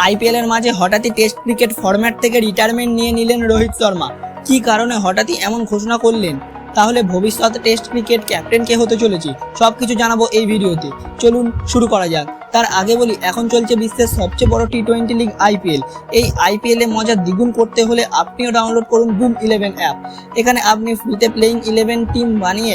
IPL এর মাঝে হঠাৎই টেস্ট ক্রিকেট ফরম্যাট থেকে রিটায়ারমেন্ট নিয়ে নিলেন রোহিত শর্মা। কি কারণে হঠাৎই এমন ঘোষণা করলেন? তাহলে ভবিষ্যতে টেস্ট ক্রিকেট ক্যাপ্টেন কে হতে চলেছে সবকিছু জানাবো এই ভিডিওতে। চলুন শুরু করা যাক। তার আগে বলি, এখন চলছে বিশ্বের সবচেয়ে বড় টি20 লিগ আইপিএল। এই আইপিএল এ মজা দ্বিগুণ করতে হলে আপনিও ডাউনলোড করুন বুম 11 অ্যাপ। এখানে আপনি ফ্রিতে প্লেইং 11 টিম বানিয়ে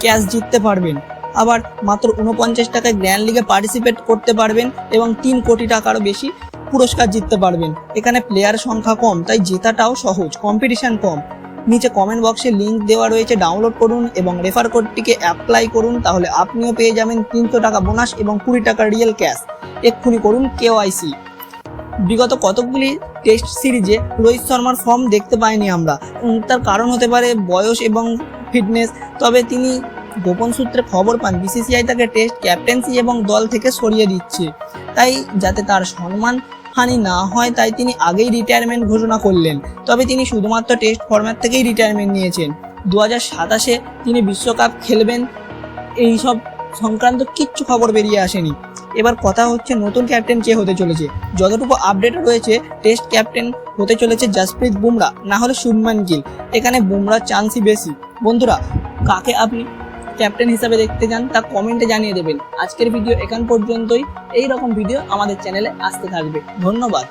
ক্যাশ জিততে পারবেন। আবার মাত্র 49 টাকায় গ্র্যান্ড লিগে পার্টিসিপেট করতে পারবেন এবং 3 কোটি টাকারও বেশি পুরস্কার জিততে পারবেন। এখানে প্লেয়ার সংখ্যা কম, তাই জেতাটাও সহজ, কম্পিটিশন কম। নিচে কমেন্ট বক্সে লিংক দেওয়া রয়েছে, ডাউনলোড করুন এবং রেফার কোডটিকে অ্যাপ্লাই করুন, তাহলে আপনিও পেয়ে যাবেন 300 টাকা বোনাস এবং 20 টাকা রিয়েল ক্যাশ। এক্ষুনি করুন KYC। বিগত কতকগুলি টেস্ট সিরিজে রোহিত শর্মার ফর্ম দেখতে পাইনি আমরা। তার কারণ হতে পারে বয়স এবং ফিটনেস। তবে তিনি গোপন সূত্রে খবর পান বিসিসিআই তাকে টেস্ট ক্যাপ্টেন্সি এবং দল থেকে সরিয়ে দিচ্ছে, তাই যাতে তার সম্মান হানি না হয় তাই তিনি আগেই রিটায়ারমেন্ট ঘোষণা করলেন। তবে তিনি শুধুমাত্র টেস্ট ফরম্যাট থেকেই রিটায়ারমেন্ট নিয়েছেন। 2027-এ তিনি বিশ্বকাপ খেলবেন, এই সব সংক্রান্ত কিচ্ছু খবর বেরিয়ে আসেনি। এবার কথা হচ্ছে নতুন ক্যাপ্টেন কে হতে চলেছে। যতটুকু আপডেট রয়েছে, টেস্ট ক্যাপ্টেন হতে চলেছে জসপ্রীত বুমরা, না হলে শুভমান গিল। এখানে বুমরার চান্সই বেশি। বন্ধুরা, কাকে আপনি ক্যাপ্টেন হিসাবে দেখতে চান তা কমেন্টে জানিয়ে দেবেন। আজকের ভিডিও এখান পর্যন্তই। এই রকম ভিডিও আমাদের চ্যানেলে আসতে থাকবে। ধন্যবাদ।